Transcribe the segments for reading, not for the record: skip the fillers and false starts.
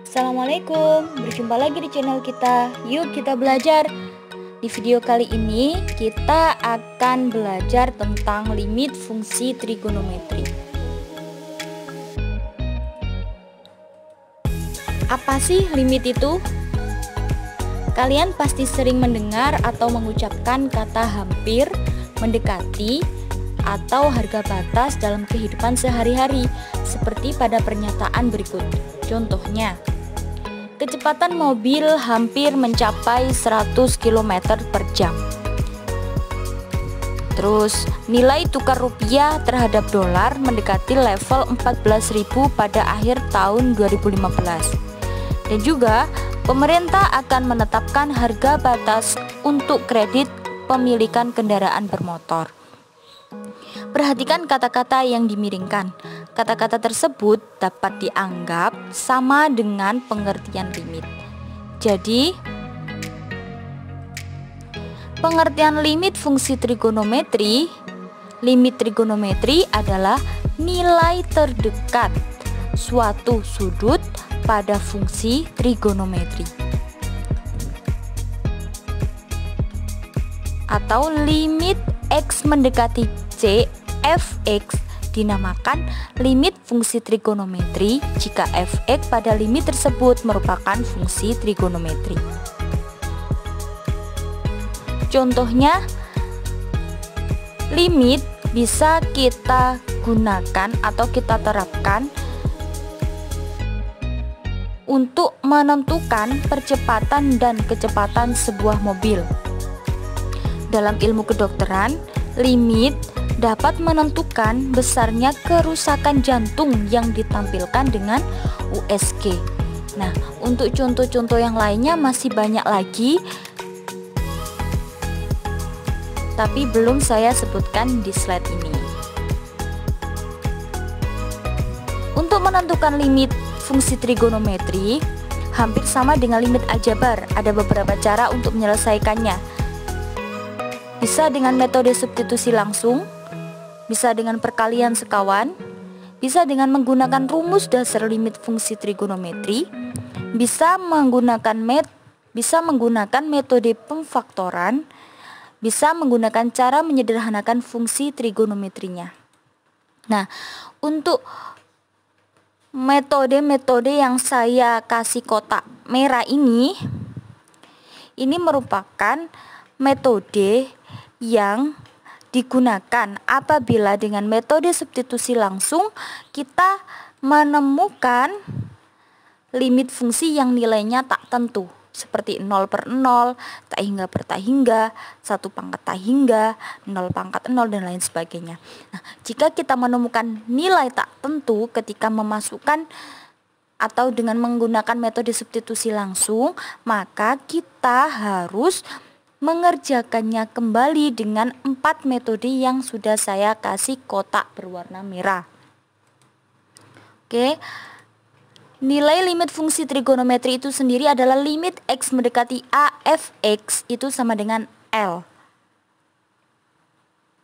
Assalamualaikum, berjumpa lagi di channel kita. Yuk kita belajar. Di video kali ini kita akan belajar tentang limit fungsi trigonometri. Apa sih limit itu? Kalian pasti sering mendengar atau mengucapkan kata hampir, mendekati, atau harga batas dalam kehidupan sehari-hari, seperti pada pernyataan berikut. Contohnya, kecepatan mobil hampir mencapai 100 km per jam. Terus, nilai tukar rupiah terhadap dolar mendekati level 14.000 pada akhir tahun 2015. Dan juga, pemerintah akan menetapkan harga batas untuk kredit pemilikan kendaraan bermotor. Perhatikan kata-kata yang dimiringkan. Kata-kata tersebut dapat dianggap sama dengan pengertian limit. Jadi, pengertian limit fungsi trigonometri, limit trigonometri adalah nilai terdekat suatu sudut pada fungsi trigonometri. Atau limit X mendekati C, fx dinamakan limit fungsi trigonometri jika fx pada limit tersebut merupakan fungsi trigonometri. Contohnya, limit bisa kita gunakan atau kita terapkan untuk menentukan percepatan dan kecepatan sebuah mobil. Dalam ilmu kedokteran, limit dapat menentukan besarnya kerusakan jantung yang ditampilkan dengan USG. Nah, untuk contoh-contoh yang lainnya masih banyak lagi, tapi belum saya sebutkan di slide ini. Untuk menentukan limit fungsi trigonometri, hampir sama dengan limit aljabar. Ada beberapa cara untuk menyelesaikannya. Bisa dengan metode substitusi langsung, bisa dengan perkalian sekawan, bisa dengan menggunakan rumus dasar limit fungsi trigonometri, bisa menggunakan metode pemfaktoran, bisa menggunakan cara menyederhanakan fungsi trigonometrinya. Nah, untuk metode-metode yang saya kasih kotak merah ini merupakan metode yang digunakan apabila dengan metode substitusi langsung kita menemukan limit fungsi yang nilainya tak tentu, seperti 0 per 0, tak hingga per tak hingga, 1 pangkat tak hingga, 0 pangkat 0, dan lain sebagainya. Nah, jika kita menemukan nilai tak tentu ketika memasukkan atau dengan menggunakan metode substitusi langsung, maka kita harus mengerjakannya kembali dengan 4 metode yang sudah saya kasih kotak berwarna merah. Oke, nilai limit fungsi trigonometri itu sendiri adalah limit X mendekati A fx itu sama dengan L.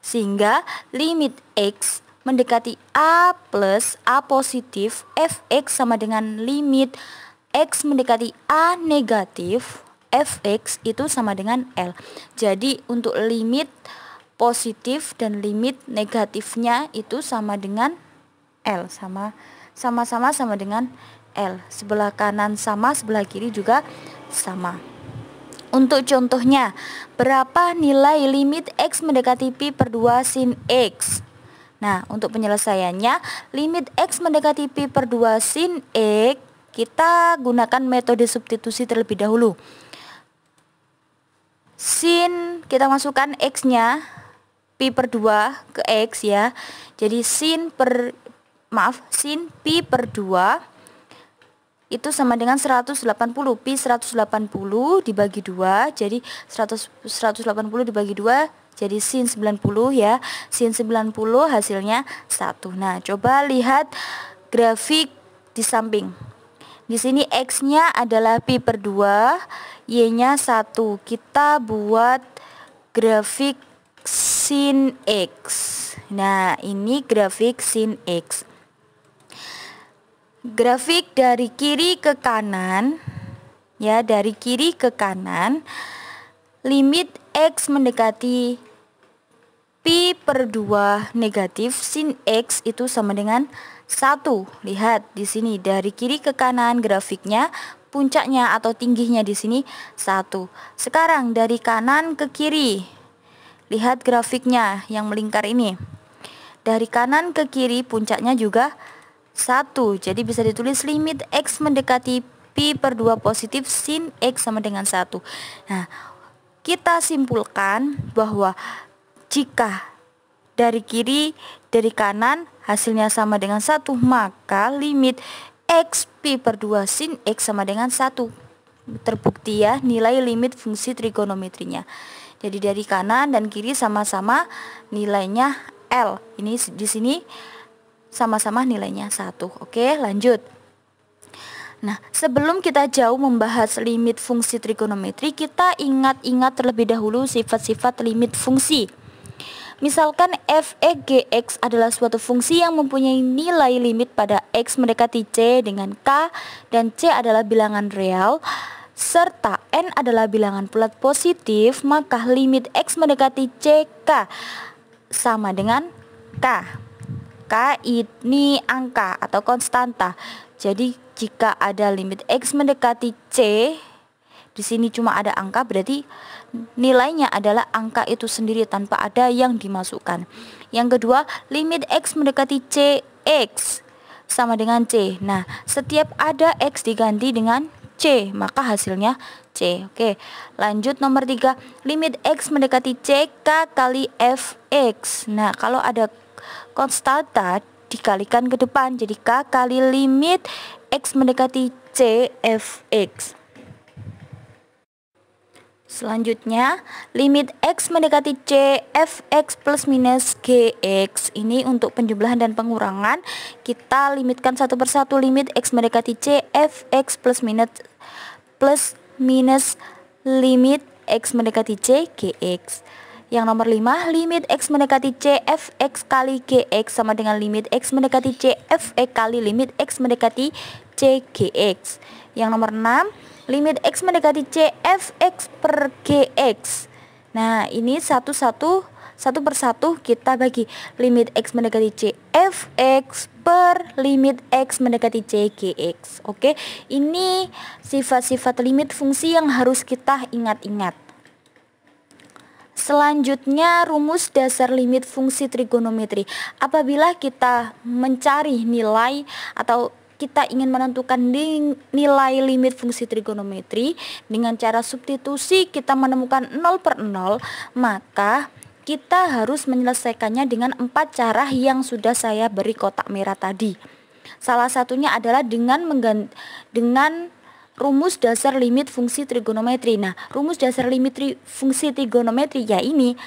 Sehingga limit X mendekati A plus A positif fx sama dengan limit X mendekati A negatif fx itu sama dengan L. Jadi untuk limit positif dan limit negatifnya itu sama dengan L, sama-sama sama dengan L. Sebelah kanan sama, sebelah kiri juga sama. Untuk contohnya, berapa nilai limit X mendekati pi per 2 sin X? Nah, untuk penyelesaiannya, limit X mendekati pi per 2 sin X, kita gunakan metode substitusi terlebih dahulu. Sin, kita masukkan X-nya, pi per 2 ke X ya. Jadi sin pi per 2 itu sama dengan 180. Pi 180 dibagi 2, jadi 180 dibagi 2 jadi sin 90 ya. Sin 90 hasilnya 1. Nah, coba lihat grafik di samping. Di sini X-nya adalah pi per 2, Y-nya 1. Kita buat grafik sin X. Nah, ini grafik sin X. grafik dari kiri ke kanan, ya, dari kiri ke kanan, limit X mendekati pi per 2 negatif sin X itu sama dengan 1. Lihat di sini dari kiri ke kanan grafiknya, puncaknya atau tingginya di sini 1. Sekarang dari kanan ke kiri, lihat grafiknya yang melingkar ini. Dari kanan ke kiri puncaknya juga 1. Jadi bisa ditulis limit X mendekati pi per 2 positif sin X sama dengan 1. Nah, kita simpulkan bahwa jika dari kiri, dari kanan hasilnya sama dengan 1, maka limit X pi per 2 sin X sama dengan 1. Terbukti ya nilai limit fungsi trigonometrinya. Jadi dari kanan dan kiri sama-sama nilainya L. Ini di sini sama-sama nilainya 1. Oke, lanjut. Nah, sebelum kita jauh membahas limit fungsi trigonometri, kita ingat-ingat terlebih dahulu sifat-sifat limit fungsi. Misalkan f(x) adalah suatu fungsi yang mempunyai nilai limit pada x mendekati c dengan k, dan c adalah bilangan real, serta n adalah bilangan bulat positif, maka limit x mendekati c k sama dengan k. K ini angka atau konstanta. Jadi jika ada limit x mendekati c, di sini cuma ada angka, berarti nilainya adalah angka itu sendiri tanpa ada yang dimasukkan. Yang kedua, limit x mendekati c x sama dengan c. Nah, setiap ada x diganti dengan c, maka hasilnya c. Oke, lanjut nomor 3, limit x mendekati c k kali fx. Nah, kalau ada konstanta dikalikan ke depan, jadi k kali limit x mendekati c fx. Selanjutnya, limit x mendekati c fx plus minus gx. Ini untuk penjumlahan dan pengurangan. Kita limitkan satu persatu. Limit x mendekati c fx plus minus limit x mendekati c gx. Yang nomor 5, limit x mendekati c fx kali gx sama dengan limit x mendekati c fx kali limit x mendekati c gx. Yang nomor 6, limit x mendekati c fx per gx. Nah, ini satu persatu kita bagi. Limit x mendekati c fx per limit x mendekati c gx. Oke, ini sifat-sifat limit fungsi yang harus kita ingat-ingat. Selanjutnya, rumus dasar limit fungsi trigonometri. Apabila kita mencari nilai atau kita ingin menentukan nilai limit fungsi trigonometri dengan cara substitusi, kita menemukan 0/0, maka kita harus menyelesaikannya dengan 4 cara yang sudah saya beri kotak merah tadi. Salah satunya adalah dengan rumus dasar limit fungsi trigonometri. Nah, rumus dasar limit fungsi trigonometri ya ini.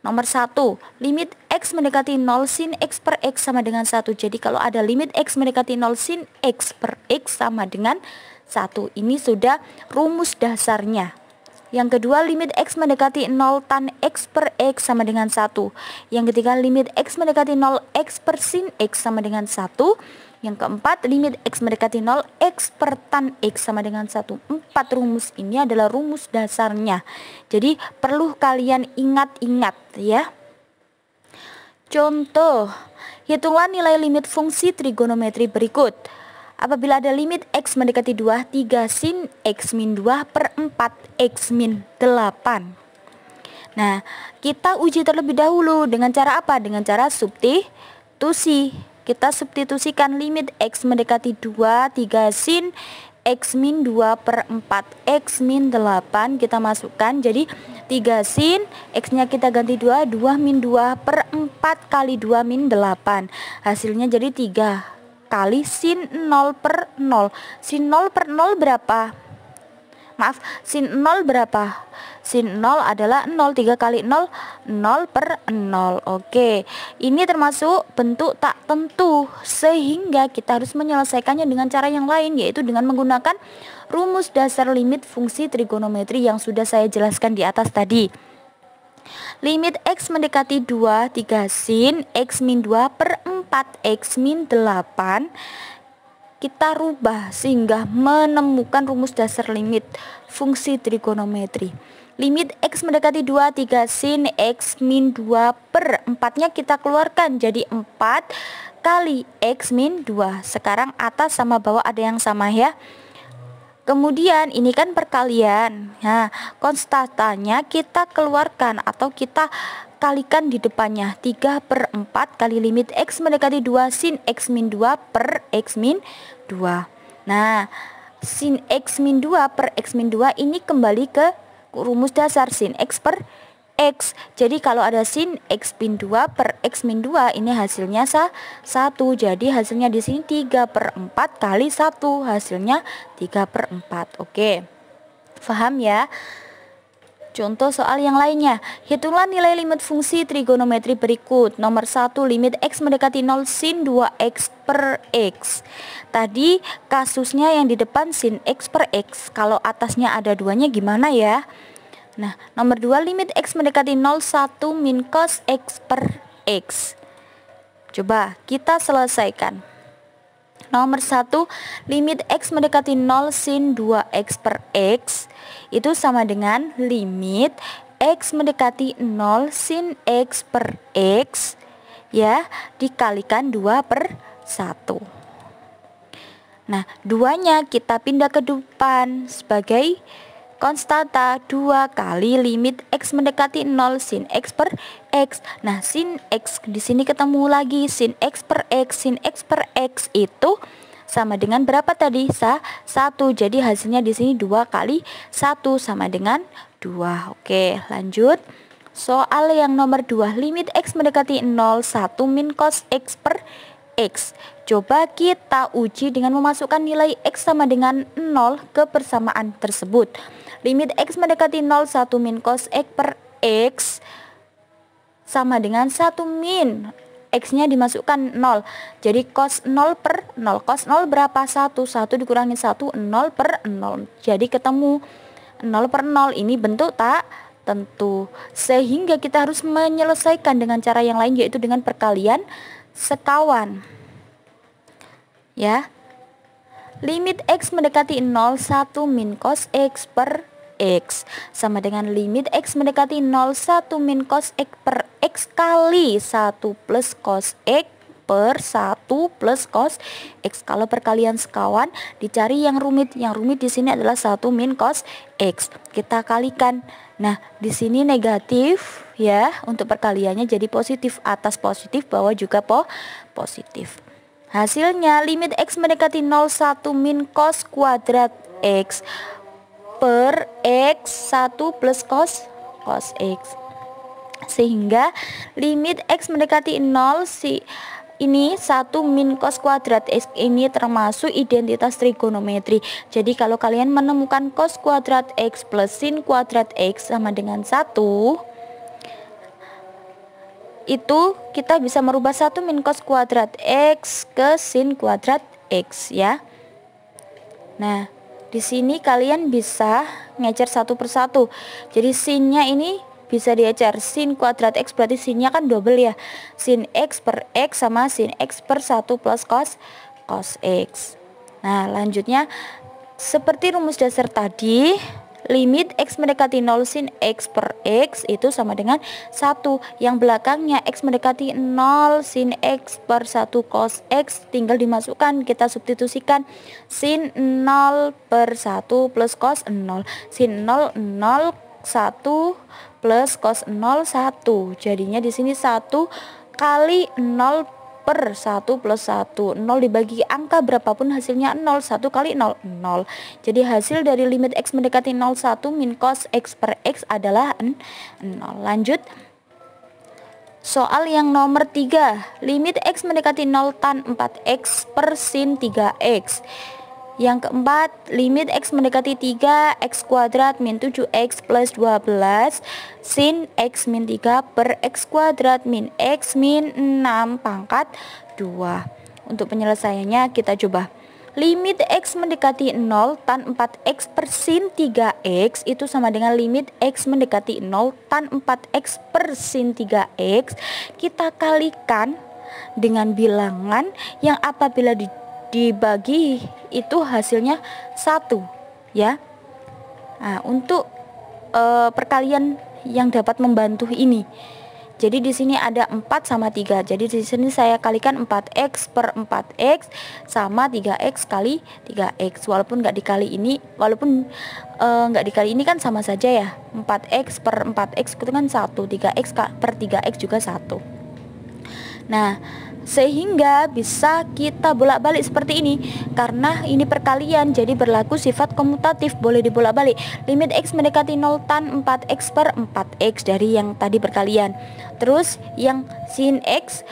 Nomor 1, limit x mendekati 0 sin x per x sama dengan 1. Jadi kalau ada limit x mendekati 0 sin x per x sama dengan 1. Ini sudah rumus dasarnya. Yang kedua, limit x mendekati 0 tan x per x sama dengan 1. Yang ketiga, limit x mendekati 0 x per sin x sama dengan 1. Yang keempat, limit x mendekati 0 x per tan x sama dengan 1. 4 rumus ini adalah rumus dasarnya. Jadi perlu kalian ingat-ingat ya. Contoh, hitunglah nilai limit fungsi trigonometri berikut. Apabila ada limit x mendekati 2, 3 sin x min 2 per 4 x min 8. Nah, kita uji terlebih dahulu dengan cara apa? Dengan cara substitusi. Kita substitusikan limit x mendekati 2, 3 sin x min 2 per 4 x min 8 kita masukkan. Jadi 3 sin, x nya kita ganti 2, 2 min 2 per 4 kali 2 min 8. Hasilnya jadi 3 kali sin 0 per 0. Sin 0 per 0 berapa? Maaf, sin 0 berapa? Sin 0 adalah 0, 3 kali 0, 0 per 0. Oke, ini termasuk bentuk tak tentu, sehingga kita harus menyelesaikannya dengan cara yang lain, yaitu dengan menggunakan rumus dasar limit fungsi trigonometri yang sudah saya jelaskan di atas tadi. Limit x mendekati 2, 3 sin x min 2 per 4 x min 8. kita rubah sehingga menemukan rumus dasar limit fungsi trigonometri. Limit X mendekati 2, 3 sin X min 2 per 4-nya kita keluarkan jadi 4 kali X min 2. Sekarang atas sama bawah ada yang sama ya. Kemudian ini kan perkalian. Nah, konstatanya kita keluarkan atau kita kalikan di depannya. 3 per 4 kali limit X mendekati 2 sin X min 2 per X min 2. Nah, sin X min 2 per X min 2 ini kembali ke rumus dasar sin X per X. Jadi kalau ada sin X min 2 per X min 2 ini hasilnya 1. Jadi hasilnya di sini 3 per 4 kali 1. Hasilnya 3 per 4. Oke. Paham ya? Contoh soal yang lainnya. Hitunglah nilai limit fungsi trigonometri berikut. Nomor 1, limit X mendekati 0 sin 2X per X. Tadi kasusnya yang di depan sin X per X. Kalau atasnya ada duanya gimana ya? Nah, nomor 2, limit X mendekati 0, 1 min cos X per X. Coba kita selesaikan. Nomor 1, limit X mendekati 0 sin 2X per X itu sama dengan limit X mendekati 0 sin X per X ya dikalikan 2 per 1. Nah, duanya kita pindah ke depan sebagai konstanta 2 kali limit X mendekati 0 sin X per X. Nah, sin X di sini ketemu lagi sin X per X. Sin X per X itu sama dengan berapa tadi? 1. Jadi hasilnya di sini 2 kali 1 sama dengan 2. Oke, lanjut. Soal yang nomor 2, limit X mendekati 0, 1 min cos X per X. Coba kita uji dengan memasukkan nilai X sama dengan 0 ke persamaan tersebut. Limit X mendekati 0, 1 min cos X per X sama dengan 1 min X-nya dimasukkan 0. Jadi cos 0 per 0. Cos 0 berapa? 1. 1 dikurangi 1, 0 per 0. Jadi ketemu 0 per 0. Ini bentuk tak tentu. Sehingga kita harus menyelesaikan dengan cara yang lain, yaitu dengan perkalian sekawan. Ya. Limit X mendekati 0, 1 min cos X per X sama dengan limit X mendekati 0, 1 min cos X per X kali 1 plus cos X per 1 plus cos X. Kalau perkalian sekawan dicari yang rumit. Yang rumit di sini adalah 1 min cos X. Kita kalikan. Nah, di sini negatif ya. Untuk perkaliannya jadi positif. Atas positif, bawah juga positif. Hasilnya limit X mendekati 0, 1 min cos kuadrat X per X 1 plus cos X. Sehingga limit X mendekati 0 ini 1 min cos kuadrat X ini termasuk identitas trigonometri. Jadi kalau kalian menemukan cos kuadrat X plus sin kuadrat X sama dengan 1, itu kita bisa merubah 1 min cos kuadrat X ke sin kuadrat X ya. Nah, di sini kalian bisa ngecer satu persatu. Jadi sinnya ini bisa diecer. Sin kuadrat X berarti sinnya kan double ya. Sin X per X sama sin X per 1 plus cos X. Nah, lanjutnya seperti rumus dasar tadi, limit X mendekati 0 sin X per X itu sama dengan 1. Yang belakangnya X mendekati 0 sin X per 1 cos X tinggal dimasukkan, kita substitusikan sin 0 per 1 plus cos 0. Sin 0, 0, 1 plus cos 0, 1. Jadinya di sini 1 kali 0 per 1 plus 1. 0 dibagi angka berapapun hasilnya 0. 1 kali 0, 0. Jadi hasil dari limit X mendekati 0, 1 min cos X per X adalah 0. Lanjut. Soal yang nomor 3, limit X mendekati 0 tan 4X per sin 3X. Yang keempat, limit X mendekati 3X kuadrat min 7X plus 12 sin X min 3 per X kuadrat min X min 6 pangkat 2. Untuk penyelesaiannya kita coba. Limit X mendekati 0 tan 4X per sin 3X itu sama dengan limit X mendekati 0 tan 4X per sin 3X. Kita kalikan dengan bilangan yang apabila dibagi itu hasilnya 1 ya. Nah, untuk perkalian yang dapat membantu ini. Jadi di sini ada 4 sama 3. Jadi di sini saya kalikan 4x per 4x sama 3x kali 3x. Walaupun nggak dikali ini, nggak dikali ini kan sama saja ya. 4x per 4x itu kan 1, 3x per 3x juga 1. Nah, sehingga bisa kita bolak-balik seperti ini. Karena ini perkalian, jadi berlaku sifat komutatif, boleh dibolak-balik. Limit x mendekati 0 tan 4x per 4x dari yang tadi perkalian. Terus yang sin x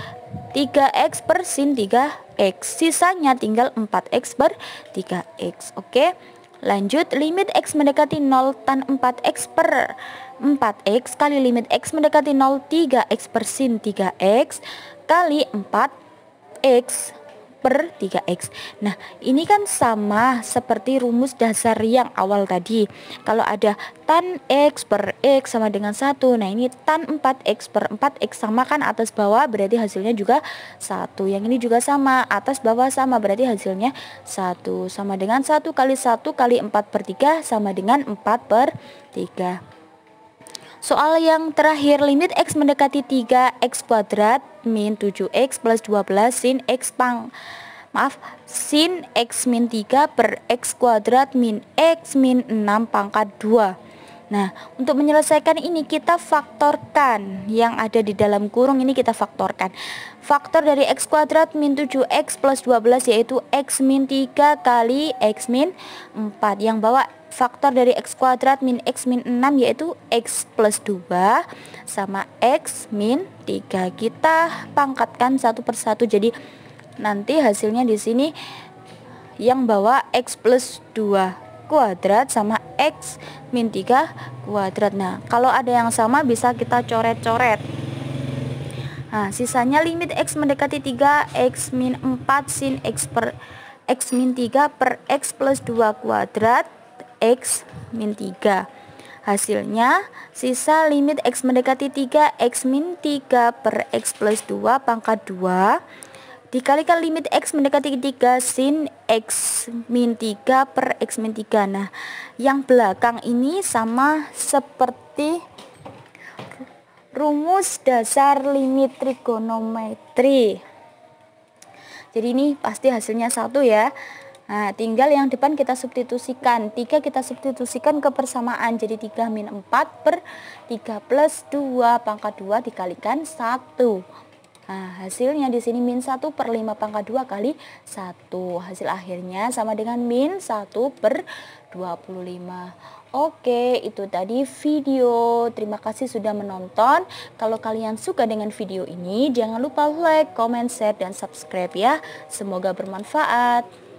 3x per sin 3x. Sisanya tinggal 4x per 3x. Oke. Lanjut, limit x mendekati 0 tan 4x per 4x kali limit x mendekati 0 3x per sin 3x kali 4x per 3x. Nah, ini kan sama seperti rumus dasar yang awal tadi. Kalau ada tan x per x sama dengan 1. Nah, ini tan 4x per 4x sama kan atas bawah, berarti hasilnya juga 1. Yang ini juga sama, atas bawah sama, berarti hasilnya 1. Sama dengan 1 kali 1 kali 4 per 3 sama dengan 4 per 3. Soal yang terakhir, limit x mendekati 3x kuadrat min 7x plus 12 sin x min 3 per x kuadrat min x min 6 pangkat 2. Nah, untuk menyelesaikan ini kita faktorkan yang ada di dalam kurung ini, kita faktorkan. Faktor dari x kuadrat min 7x plus 12 yaitu x min 3 kali x min 4. Yang bawah faktor dari x kuadrat min x min 6 yaitu x plus 2 sama x min 3. Kita pangkatkan satu persatu, jadi nanti hasilnya di sini yang bawah x plus 2 kuadrat sama x min 3 kuadrat. Nah, kalau ada yang sama bisa kita coret-coret. Nah, sisanya limit x mendekati 3 x min 4 sin x per x min 3 per x plus 2 kuadrat x min 3. Hasilnya sisa limit x mendekati 3 x min 3 per x plus 2 pangkat 2 dikalikan limit x mendekati 3 sin x min 3 per x min 3. Nah, yang belakang ini sama seperti rumus dasar limit trigonometri. Jadi ini pasti hasilnya 1 ya. Nah, tinggal yang depan kita substitusikan. 3 kita substitusikan ke persamaan. Jadi 3 min 4 per 3 plus 2 pangkat 2 dikalikan 1. Nah, hasilnya di sini min 1 per 5 pangkat 2 kali 1. Hasil akhirnya sama dengan min 1 per 25. Oke, itu tadi video. Terima kasih sudah menonton. Kalau kalian suka dengan video ini, jangan lupa like, comment, share, dan subscribe ya. Semoga bermanfaat.